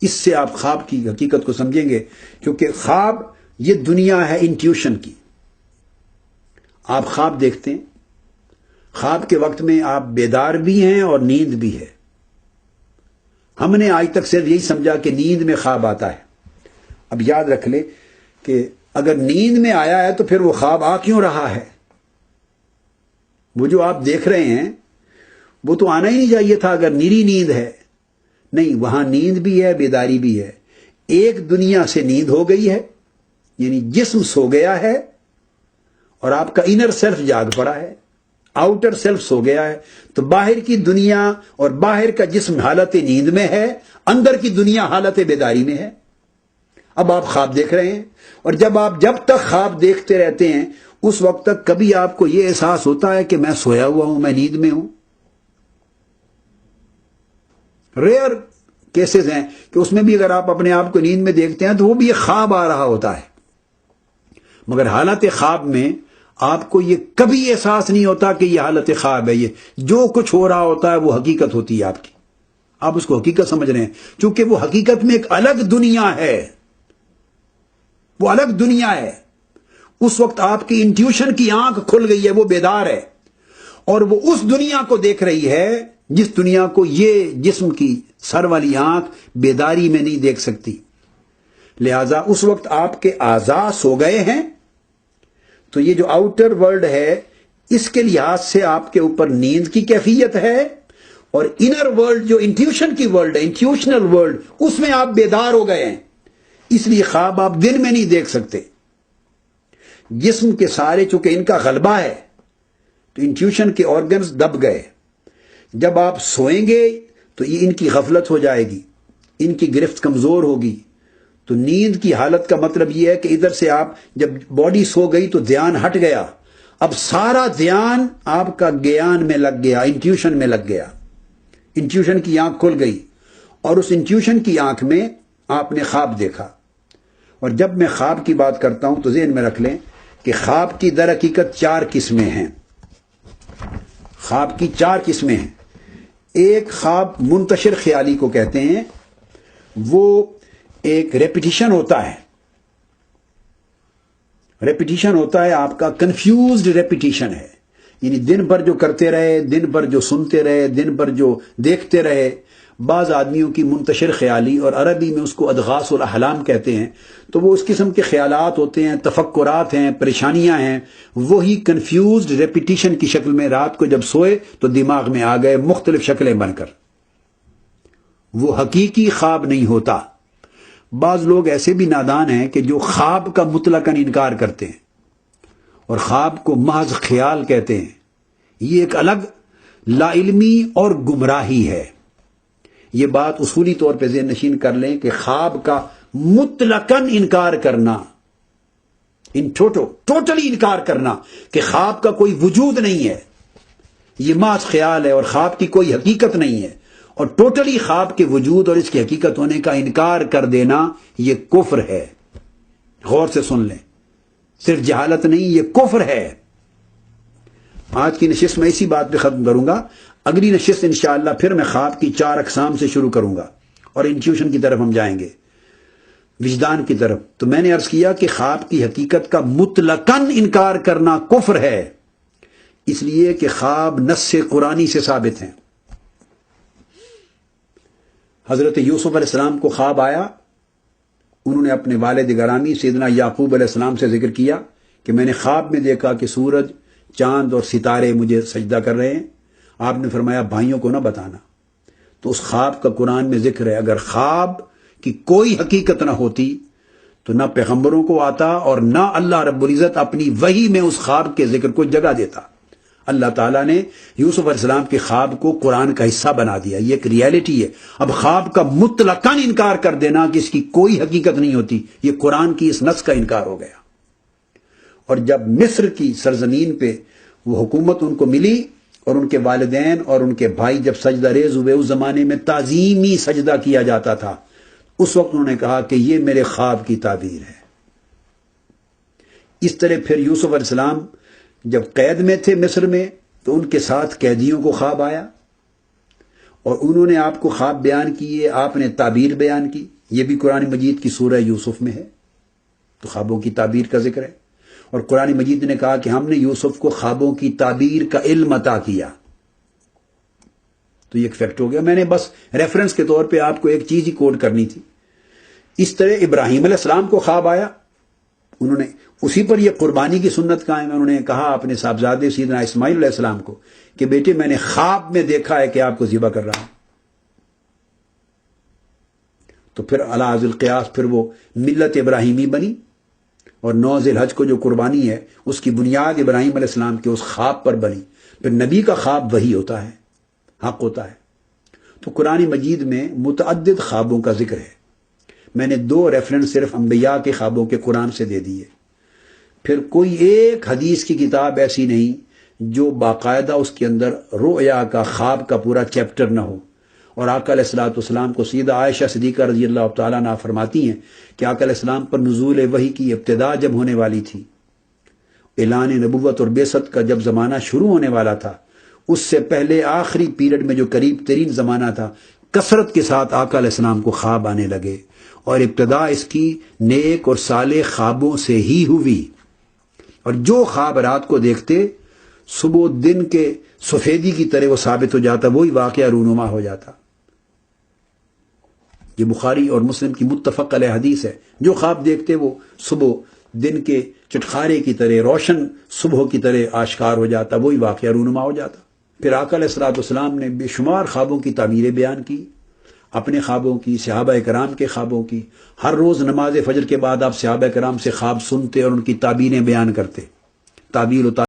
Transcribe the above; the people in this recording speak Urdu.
اس سے آپ خواب کی حقیقت کو سمجھیں گے، کیونکہ خواب یہ دنیا ہے انٹیوشن کی۔ آپ خواب دیکھتے ہیں، خواب کے وقت میں آپ بیدار بھی ہیں اور نیند بھی ہے۔ ہم نے آج تک صرف یہی سمجھا کہ نیند میں خواب آتا ہے۔ اب یاد رکھ لیں کہ اگر نیند میں آیا ہے تو پھر وہ خواب آ کیوں رہا ہے؟ وہ جو آپ دیکھ رہے ہیں وہ تو آنا ہی نہیں چاہیے تھا اگر نیری نیند ہے۔ نہیں، وہاں نیند بھی ہے، بیداری بھی ہے۔ ایک دنیا سے نیند ہو گئی ہے، یعنی جسم سو گیا ہے اور آپ کا انر سیلف جاگ پڑا ہے، آؤٹر سیلف سو گیا ہے۔ تو باہر کی دنیا اور باہر کا جسم حالت نیند میں ہے، اندر کی دنیا حالت بیداری میں ہے۔ اب آپ خواب دیکھ رہے ہیں، اور جب تک خواب دیکھتے رہتے ہیں اس وقت تک کبھی آپ کو یہ احساس ہوتا ہے کہ میں سویا ہوا ہوں، میں نیند میں ہوں؟ ریئر کیسز ہیں کہ اس میں بھی اگر آپ اپنے آپ کو نیند میں دیکھتے ہیں تو وہ بھی ایک خواب آ رہا ہوتا ہے، مگر حالت خواب میں آپ کو یہ کبھی احساس نہیں ہوتا کہ یہ حالت خواب ہے۔ یہ جو کچھ ہو رہا ہوتا ہے وہ حقیقت ہوتی ہے آپ کی، آپ اس کو حقیقت سمجھ رہے ہیں، چونکہ وہ حقیقت میں ایک الگ دنیا ہے، وہ الگ دنیا ہے۔ اس وقت آپ کی انٹیوشن کی آنکھ کھل گئی ہے، وہ بیدار ہے، اور وہ اس دنیا کو دیکھ رہی ہے جس دنیا کو یہ جسم کی سر والی آنکھ بیداری میں نہیں دیکھ سکتی۔ لہذا اس وقت آپ کے اعضاء سو گئے ہیں، تو یہ جو آؤٹر ورلڈ ہے اس کے لحاظ سے آپ کے اوپر نیند کی کیفیت ہے، اور انر ورلڈ جو انٹیوشن کی ورلڈ ہے، انٹیوشنل ورلڈ، اس میں آپ بیدار ہو گئے ہیں۔ اس لیے خواب آپ دن میں نہیں دیکھ سکتے۔ جسم کے سارے چونکہ ان کا غلبہ ہے تو انٹیوشن کے آرگنز دب گئے۔ جب آپ سوئیں گے تو یہ ان کی غفلت ہو جائے گی، ان کی گرفت کمزور ہوگی۔ تو نیند کی حالت کا مطلب یہ ہے کہ ادھر سے آپ جب باڈی سو گئی تو دھیان ہٹ گیا، اب سارا دھیان آپ کا گیان میں لگ گیا، انٹیوشن میں لگ گیا، انٹیوشن کی آنکھ کھل گئی، اور اس انٹیوشن کی آنکھ میں آپ نے خواب دیکھا۔ اور جب میں خواب کی بات کرتا ہوں تو ذہن میں رکھ لیں کہ خواب کی در حقیقت 4 قسمیں ہیں۔ خواب کی 4 قسمیں ہیں۔ ایک خواب منتشر خیالی کو کہتے ہیں، وہ ایک ریپیٹیشن ہوتا ہے، ریپیٹیشن ہوتا ہے آپ کا کنفیوزڈ ریپیٹیشن ہے، یعنی دن بھر جو کرتے رہے، دن بھر جو سنتے رہے، دن بھر جو دیکھتے رہے۔ بعض آدمیوں کی منتشر خیالی، اور عربی میں اس کو ادغاث الاحلام کہتے ہیں، تو وہ اس قسم کے خیالات ہوتے ہیں، تفکرات ہیں، پریشانیاں ہیں، وہی کنفیوزڈ ریپیٹیشن کی شکل میں رات کو جب سوئے تو دماغ میں آ گئے مختلف شکلیں بن کر۔ وہ حقیقی خواب نہیں ہوتا۔ بعض لوگ ایسے بھی نادان ہیں کہ جو خواب کا مطلقاً انکار کرتے ہیں اور خواب کو محض خیال کہتے ہیں۔ یہ ایک الگ لا علمی اور گمراہی ہے۔ یہ بات اصولی طور پہ ذہن نشین کر لیں کہ خواب کا مطلقاً انکار کرنا، ٹوٹلی انکار کرنا کہ خواب کا کوئی وجود نہیں ہے، یہ محض خیال ہے اور خواب کی کوئی حقیقت نہیں ہے، اور ٹوٹلی خواب کے وجود اور اس کی حقیقت ہونے کا انکار کر دینا یہ کفر ہے۔ غور سے سن لیں، صرف جہالت نہیں، یہ کفر ہے۔ آج کی نشست میں اسی بات پہ ختم کروں گا، اگلی نشست انشاءاللہ پھر میں خواب کی 4 اقسام سے شروع کروں گا اور انٹیوشن کی طرف ہم جائیں گے، وجدان کی طرف۔ تو میں نے عرض کیا کہ خواب کی حقیقت کا مطلقاً انکار کرنا کفر ہے، اس لیے کہ خواب نص قرآنی سے ثابت ہیں۔ حضرت یوسف علیہ السلام کو خواب آیا، انہوں نے اپنے والد گرامی سیدنا یعقوب علیہ السلام سے ذکر کیا کہ میں نے خواب میں دیکھا کہ سورج، چاند اور ستارے مجھے سجدہ کر رہے ہیں۔ آپ نے فرمایا بھائیوں کو نہ بتانا۔ تو اس خواب کا قرآن میں ذکر ہے۔ اگر خواب کی کوئی حقیقت نہ ہوتی تو نہ پیغمبروں کو آتا اور نہ اللہ رب العزت اپنی وحی میں اس خواب کے ذکر کو جگہ دیتا۔ اللہ تعالیٰ نے یوسف علیہ السلام کے خواب کو قرآن کا حصہ بنا دیا، یہ ایک ریالٹی ہے۔ اب خواب کا مطلقاً انکار کر دینا کہ اس کی کوئی حقیقت نہیں ہوتی، یہ قرآن کی اس نص کا انکار ہو گیا۔ اور جب مصر کی سرزمین پہ وہ حکومت ان کو ملی اور ان کے والدین اور ان کے بھائی جب سجدہ ریز ہوئے، اس زمانے میں تعظیمی سجدہ کیا جاتا تھا، اس وقت انہوں نے کہا کہ یہ میرے خواب کی تعبیر ہے۔ اس طرح پھر یوسف علیہ السلام جب قید میں تھے مصر میں تو ان کے ساتھ قیدیوں کو خواب آیا، اور انہوں نے آپ کو خواب بیان کیے، آپ نے تعبیر بیان کی، یہ بھی قرآن مجید کی سورہ یوسف میں ہے، تو خوابوں کی تعبیر کا ذکر ہے۔ اور قرآن مجید نے کہا کہ ہم نے یوسف کو خوابوں کی تعبیر کا علم عطا کیا، تو یہ ایک فیکٹ ہو گیا۔ میں نے بس ریفرنس کے طور پہ آپ کو ایک چیز ہی کوٹ کرنی تھی۔ اس طرح ابراہیم علیہ السلام کو خواب آیا، انہوں نے اسی پر یہ قربانی کی سنت قائم ہے۔ انہوں نے کہا اپنے صاحبزادے سیدنا اسماعیل علیہ السلام کو کہ بیٹے میں نے خواب میں دیکھا ہے کہ آپ کو ذبح کر رہا ہوں، تو پھر علی ذی القیاس پھر وہ ملت ابراہیمی بنی، اور 9 ذی الحج کو جو قربانی ہے اس کی بنیاد ابراہیم علیہ السلام کے اس خواب پر بنی۔ پھر نبی کا خواب وہی ہوتا ہے، حق ہوتا ہے۔ تو قرآن مجید میں متعدد خوابوں کا ذکر ہے۔ میں نے 2 ریفرنس صرف انبیاء کے خوابوں کے قرآن سے دے دیے۔ پھر کوئی ایک حدیث کی کتاب ایسی نہیں جو باقاعدہ اس کے اندر رؤیا کا، خواب کا پورا چیپٹر نہ ہو۔ اور آقا علیہ الصلوۃ والسلام کو سیدہ عائشہ صدیقہ رضی اللہ تعالیٰ عنہا فرماتی ہیں کہ آقا علیہ السلام پر نزول وحی کی ابتدا جب ہونے والی تھی، اعلان نبوت اور بعثت کا جب زمانہ شروع ہونے والا تھا، اس سے پہلے آخری پیریڈ میں جو قریب ترین زمانہ تھا، کثرت کے ساتھ آقا علیہ السلام کو خواب آنے لگے، اور ابتدا اس کی نیک اور صالح خوابوں سے ہی ہوئی۔ اور جو خواب رات کو دیکھتے، صبح دن کے سفیدی کی طرح وہ ثابت ہو جاتا، وہی واقعہ رونما ہو جاتا۔ یہ بخاری اور مسلم کی متفق علیہ حدیث ہے۔ جو خواب دیکھتے وہ صبح دن کے چٹخارے کی طرح، روشن صبح کی طرح آشکار ہو جاتا، وہی واقعہ رونما ہو جاتا۔ پھر آقا علیہ الصلوۃ والسلام نے بے شمار خوابوں کی تعبیریں بیان کی، اپنے خوابوں کی، صحابہ کرام کے خوابوں کی۔ ہر روز نماز فجر کے بعد آپ صحابہ کرام سے خواب سنتے اور ان کی تعبیریں بیان کرتے۔ تعبیر و